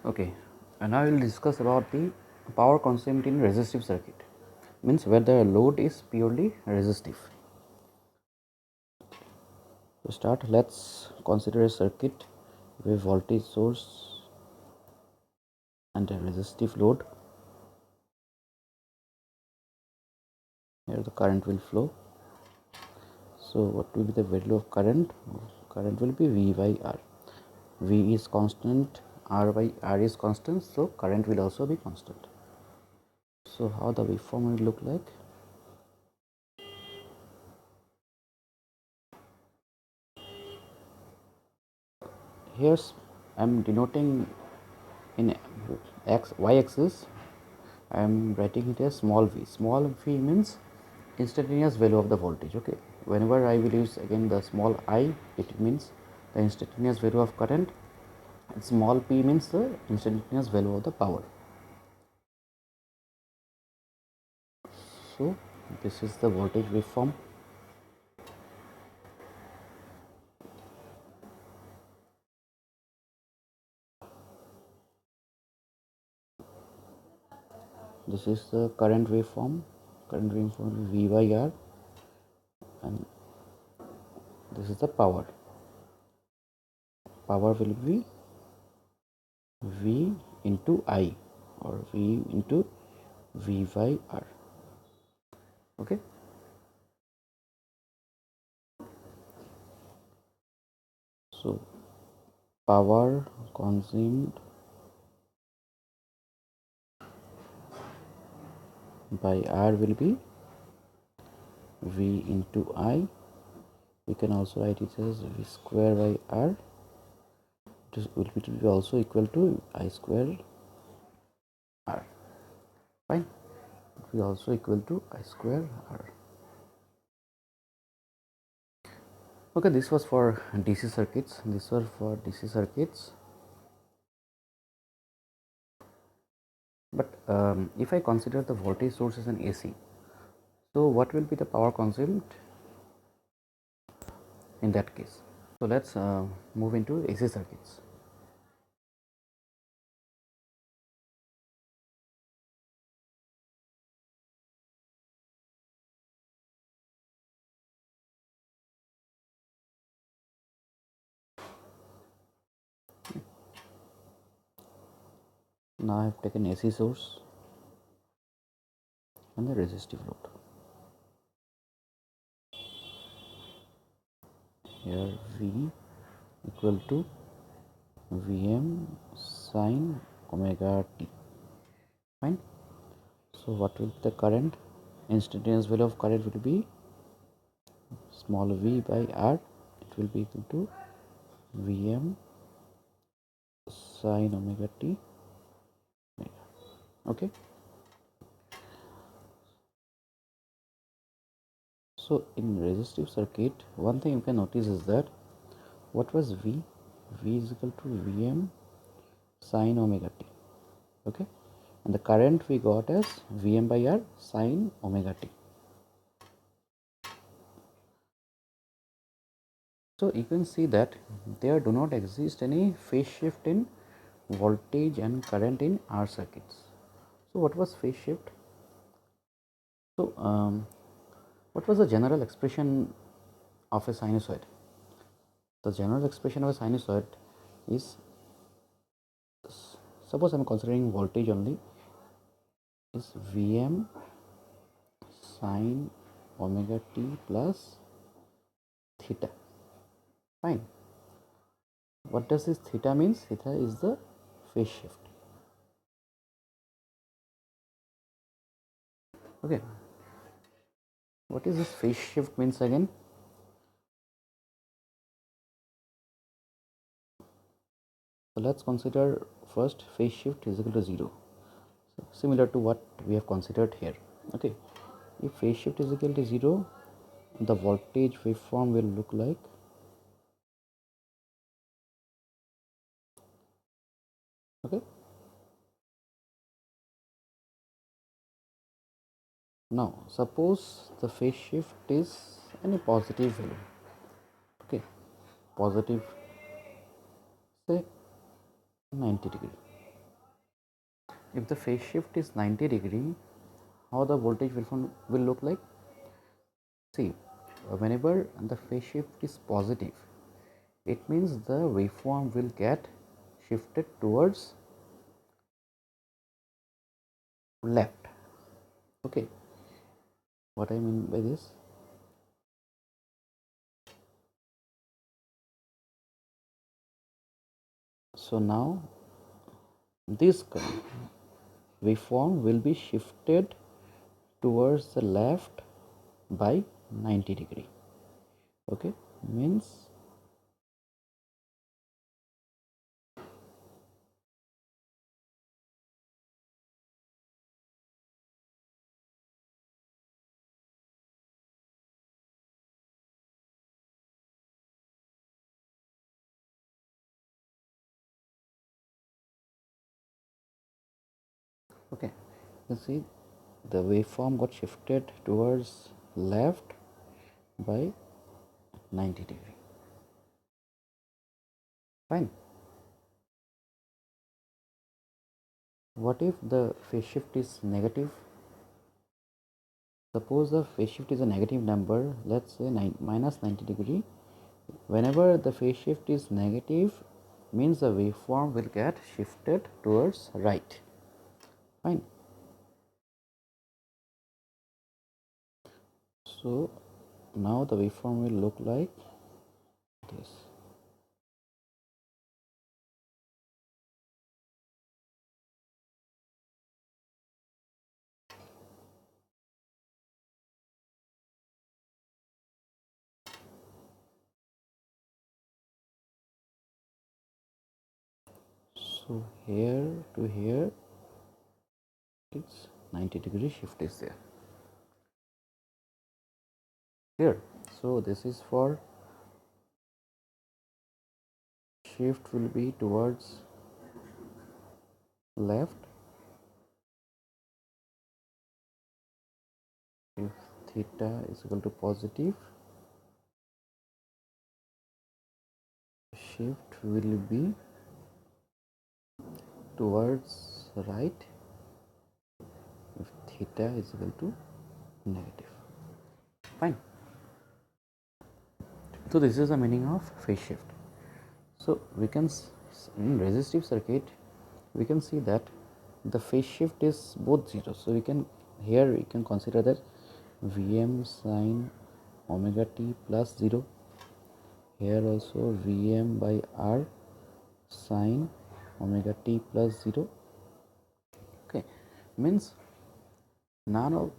Okay, and now we will discuss about the power consumed in resistive circuit, means where the load is purely resistive. To start, let's consider a circuit with voltage source and a resistive load. Here the current will flow. So what will be the value of current? Current will be V by R. V is constant, R by R is constant, so current will also be constant. So how the waveform will look like? Here's I'm denoting in y axis. I am writing it as small v. Small v means instantaneous value of the voltage. Okay, whenever I will use again the small I, it means the instantaneous value of current, and small p means the instantaneous value of the power. So this is the voltage waveform. This is the current waveform. Current waveform will be V by R, and this is the power. Power will be V into I, or V into V by R. Okay. So power consumed by R will be V into I. We can also write it as V square by R. It will be also equal to I square R. Fine. It will also equal to I square R. Okay, this was for DC circuits. This was for DC circuits. But if I consider the voltage source as an AC, so what will be the power consumed in that case? So let's move into AC circuits. Now I have taken AC source and the resistive load. Here V equal to Vm sine omega t. Fine. So what will be the current? Instantaneous value of current will be small v by R. It will be equal to Vm sine omega t. Okay. So in resistive circuit, one thing you can notice is that what was V? V is equal to Vm sine omega t. Okay, and the current we got as Vm by R sine omega t. So you can see that there do not exist any phase shift in voltage and current in R circuits. So what was phase shift? So what was the general expression of a sinusoid? The general expression of a sinusoid is, suppose I am considering voltage only, is Vm sine omega t plus theta. Fine. What does this theta means? Theta is the phase shift. Okay. What is this phase shift means again? So let's consider first phase shift is equal to 0. So similar to what we have considered here. Okay. If phase shift is equal to 0, the voltage waveform will look like okay. Now suppose the phase shift is any positive value. Okay, positive say 90 degree. if the phase shift is 90 degree, how the voltage will look like? See, whenever the phase shift is positive, it means the waveform will get shifted towards left. Okay, what I mean by this? So now this waveform will be shifted towards the left by 90 degree. Okay, means okay, you see the waveform got shifted towards left by 90 degree. Fine. What if the phase shift is negative? Suppose the phase shift is a negative number, let's say minus 90 degree. Whenever the phase shift is negative, means the waveform will get shifted towards right. Fine. So now the waveform will look like this. So here to here, it's 90 degree shift is there. Here, so this is for shift will be towards left. If theta is equal to positive, shift will be towards right if theta is equal to negative. Fine. So this is the meaning of phase shift. So we can in resistive circuit we can see that the phase shift is both zero. So we can here we can consider that Vm sine omega t plus 0. Here also Vm by R sine omega t plus 0. Okay, means none of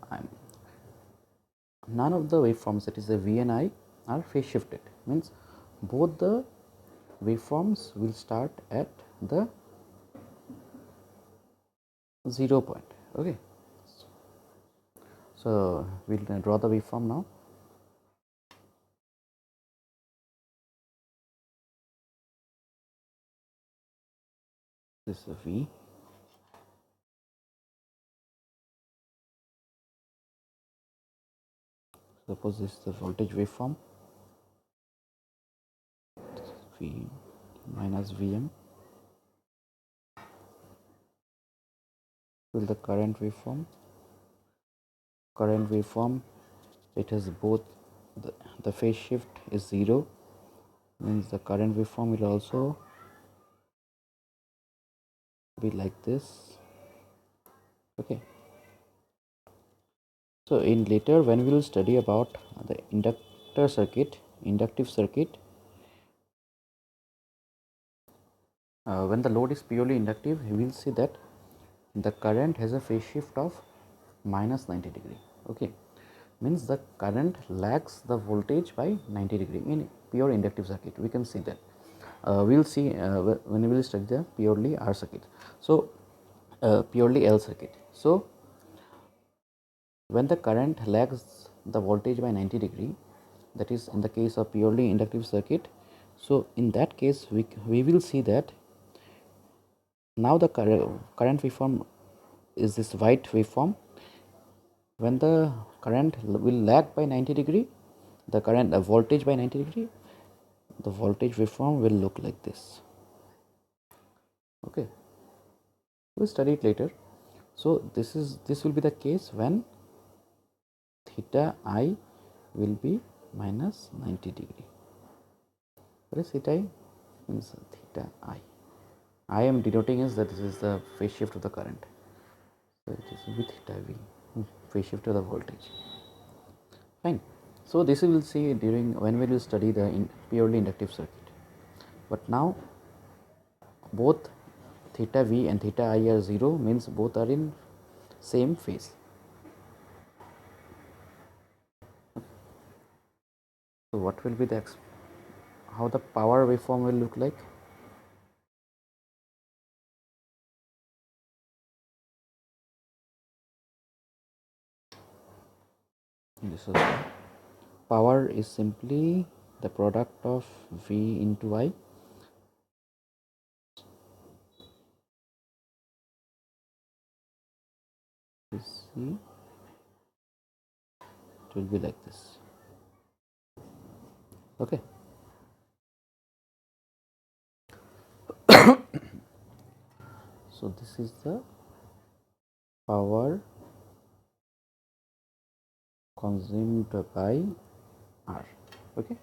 the waveforms, that is the V and I, are phase shifted. Means both the waveforms will start at the 0 point. Okay, so we'll draw the waveform now. This is V. Suppose this is the voltage waveform. V minus Vm. Will the current waveform. Current waveform, it has both the phase shift is 0, means the current waveform will also be like this. Okay. So in later when we will study about the inductive circuit, when the load is purely inductive, we will see that the current has a phase shift of minus 90 degree. Okay, means the current lags the voltage by 90 degree in pure inductive circuit. We can see that. We will see when we will study the purely R circuit. So purely L circuit. So when the current lags the voltage by 90 degree, that is in the case of purely inductive circuit, so in that case we will see that now the current waveform is this white waveform. When the current will lag by 90 degree, the current voltage by 90 degree, the voltage waveform will look like this. Okay, we'll study it later. So this will be the case when theta I will be minus 90 degree. What is theta I? Means theta I am denoting as that this is the phase shift of the current. So it is with theta V, phase shift of the voltage. Fine. So this we will see during when we will study the purely inductive circuit. But now both theta V and theta I are 0, means both are in same phase. So what will be the how the power waveform will look like? This is power is simply the product of V into I. You see, it will be like this. Okay. So this is the power consumed by R. Okay.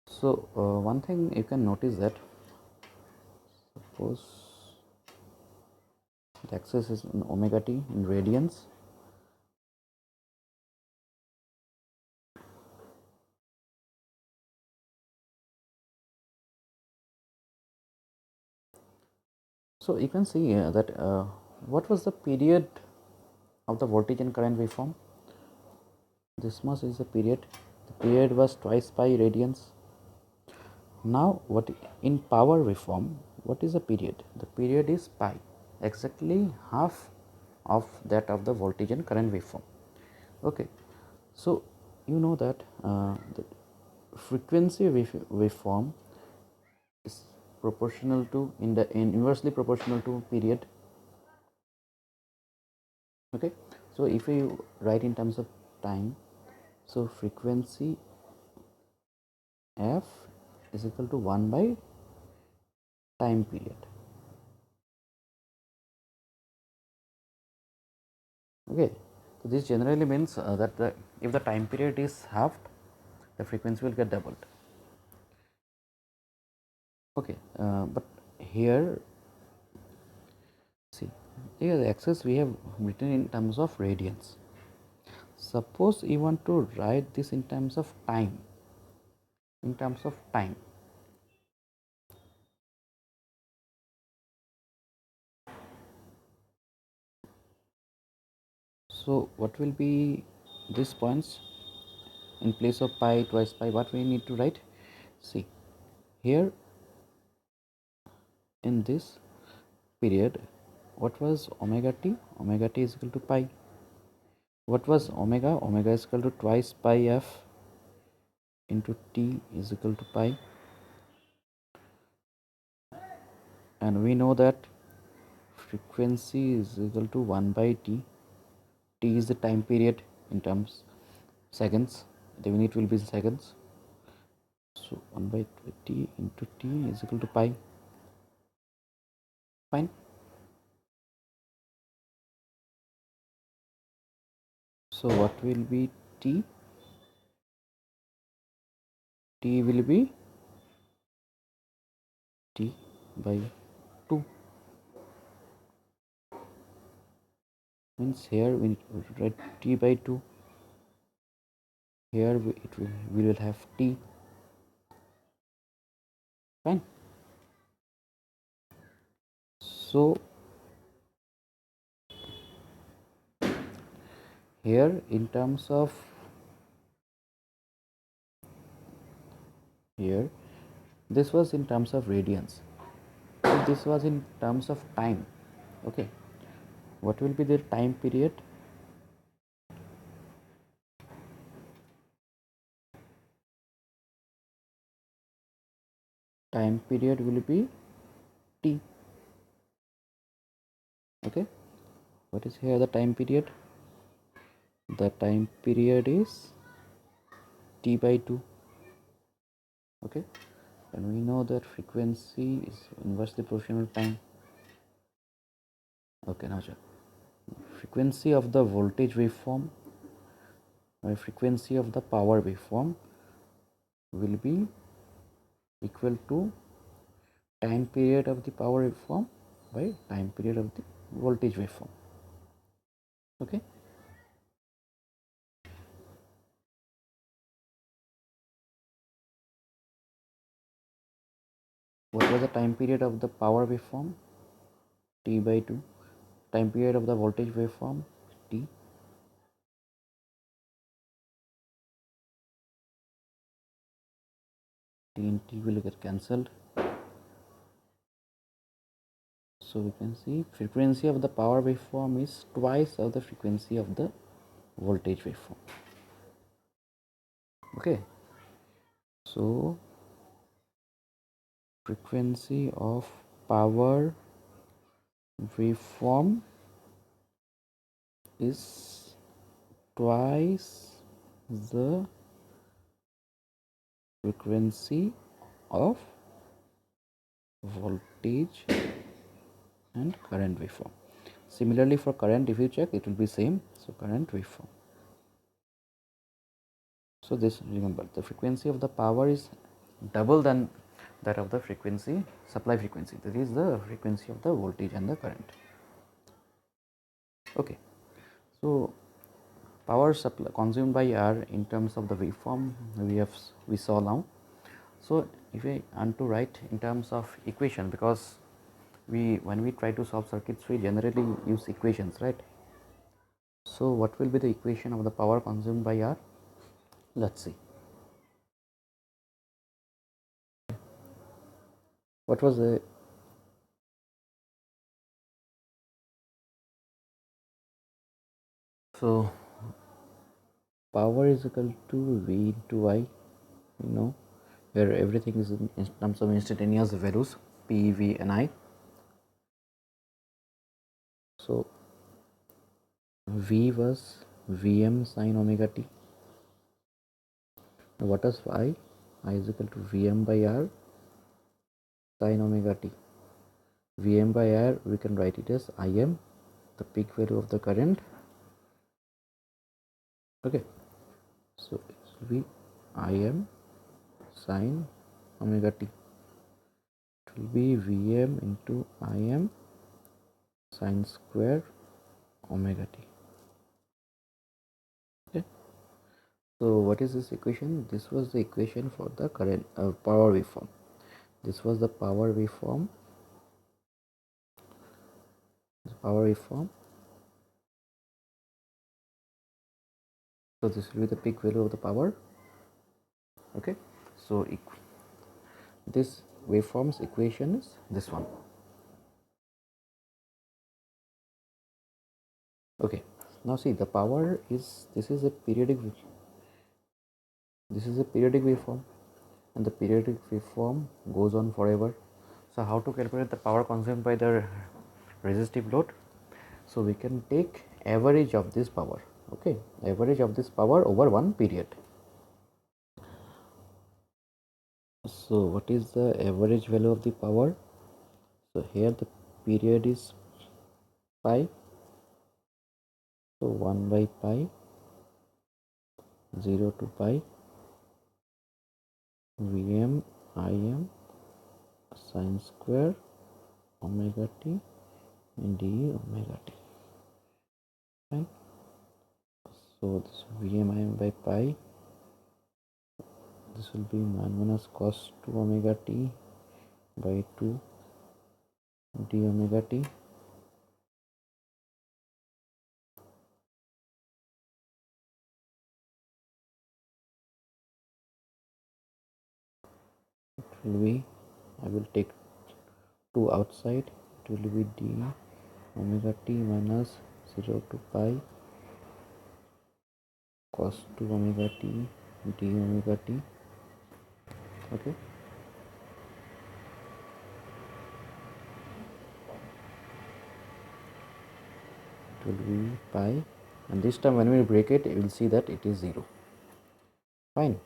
So one thing you can notice that suppose the axis is in omega t in radians. So you can see that what was the period of the voltage and current waveform? This much is the period. The period was twice pi radians. Now what in power waveform, what is the period? The period is pi, exactly half of that of the voltage and current waveform. Okay, so you know that the frequency waveform is proportional to inversely proportional to period. Okay, so if you write in terms of time, so frequency f is equal to 1 by time period. Okay, so this generally means that if the time period is halved, the frequency will get doubled. Okay, but here see, here the axis we have written in terms of radians. Suppose you want to write this in terms of time, in terms of time. So what will be these points in place of pi, twice pi? What we need to write? See, here in this period, what was omega t? Omega t is equal to pi. What was omega? Omega is equal to twice pi f into t is equal to pi. And we know that frequency is equal to 1 by t. T is the time period in terms seconds. The unit will be in seconds. So 1 by t into t is equal to pi. Fine. So what will be t? T will be t by 2. Means here we write t by 2. Here we will have t. Fine. So here in terms of here this was in terms of radians, so this was in terms of time. Okay, what will be the time period? Time period will be t. Okay, what is here the time period? The time period is t by 2. Okay, and we know that frequency is inversely proportional to time. Okay, now check. Frequency of the voltage waveform or frequency of the power waveform will be equal to time period of the power waveform by time period of the voltage waveform. Okay. What was the time period of the power waveform? T by 2. Time period of the voltage waveform? T. T and T will get cancelled. So we can see frequency of the power waveform is twice of the frequency of the voltage waveform. Okay. So frequency of power waveform is twice the frequency of voltage and current waveform. Similarly for current, if you check, it will be same. So current waveform. So this, remember, the frequency of the power is double than that of the frequency, supply frequency. That is the frequency of the voltage and the current. Okay. So power supply consumed by R in terms of the waveform we saw now. So if we want to write in terms of equation, because when we try to solve circuits, we generally use equations, right? So what will be the equation of the power consumed by R? Let's see. What was the so power is equal to V into I, where everything is in terms of instantaneous values, P, V and I. So V was Vm sin omega t. Now what is I? I is equal to Vm by R sin omega t. Vm by R, we can write it as Im, the peak value of the current. Okay, so it will be Im sin omega t. It will be Vm into Im sin square omega t. Okay, so what is this equation? This was the equation for the current power waveform. This was the power waveform. So this will be the peak value of the power. Okay, so this waveform's equation is this one. Okay, now see, the power is, this is a periodic waveform, and the periodic waveform goes on forever. So how to calculate the power consumed by the resistive load? So we can take average of this power. Okay, average of this power over one period. So what is the average value of the power? So here the period is pi, so 1 by pi, 0 to pi, Vm Im sin square omega t d omega t. Fine. So this Vm Im by pi, this will be 1 minus cos 2 omega t by 2 d omega t. It will be, I will take 2 outside, it will be d omega t minus 0 to pi cos 2 omega t d omega t. Okay, it will be pi, and this time when we break it, you will see that it is 0. Fine,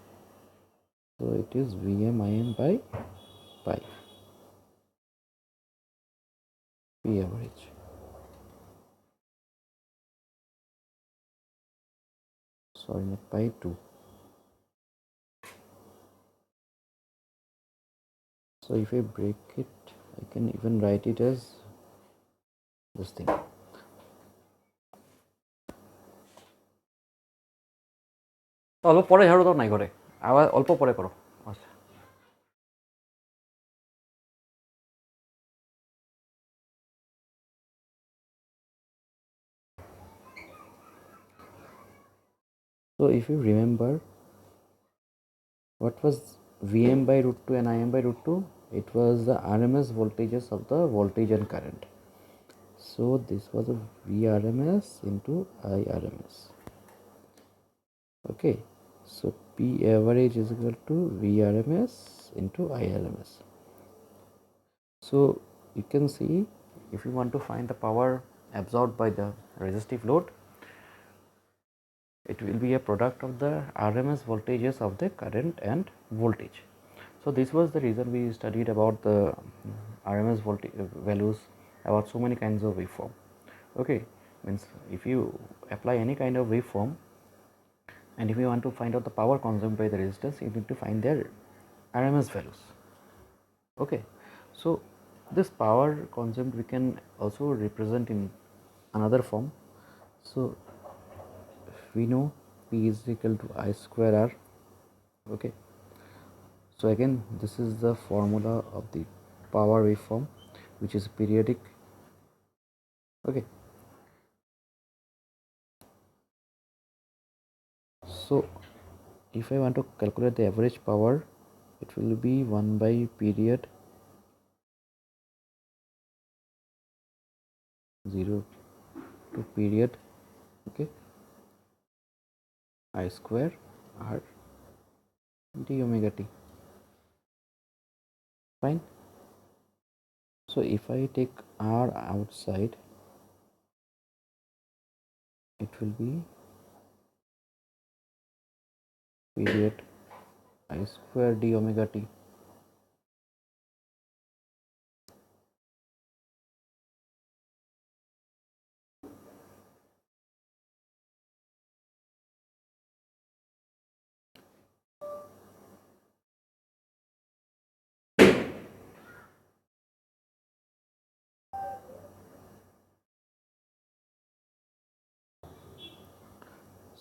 so it is Vm Im by pi P average. Sorry, not pi 2. So if I break it, I can even write it as this thing. অল্প পরে ঝাড়ু দাও নাই করে আবার অল্প পরে করো আচ্ছা So if you remember, what was Vm by root 2 and Im by root 2? It was the RMS voltages of the voltage and current. So this was a Vrms into Irms. Okay, so P average is equal to Vrms into Irms. So you can see, if you want to find the power absorbed by the resistive load, it will be a product of the RMS voltages of the current and voltage. So this was the reason we studied about the RMS voltage values, about so many kinds of waveform. Okay, means if you apply any kind of waveform and if you want to find out the power consumed by the resistors, you need to find their RMS values. Okay, so this power consumed we can also represent in another form. So we know P is equal to I square R. Okay, so again this is the formula of the power waveform, which is periodic. Okay, so if I want to calculate the average power, it will be 1 by period 0 to period, okay, I square R d omega t. Fine. So if I take R outside, it will be period I square d omega t.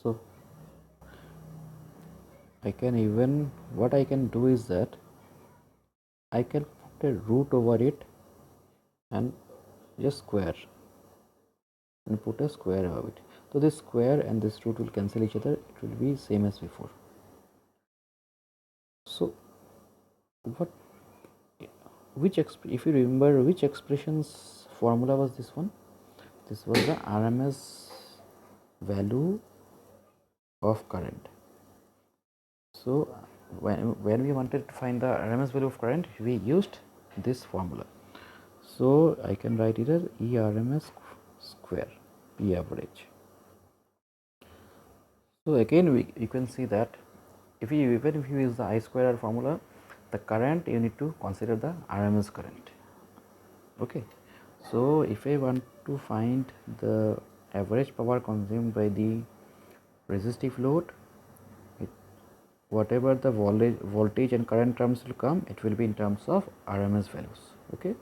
So I can even, what I can do is that I can put a root over it and just square and put a square above it. So this square and this root will cancel each other, it will be same as before. So what, if you remember, which expressions formula was this one? This was the RMS value of current. So when we wanted to find the RMS value of current, we used this formula. So I can write it as ERMS square P average. So again you can see that even if you use the I square R formula, the current you need to consider the RMS current. Okay, so if I want to find the average power consumed by the resistive load, whatever the voltage and current terms will come, it will be in terms of RMS values. Okay,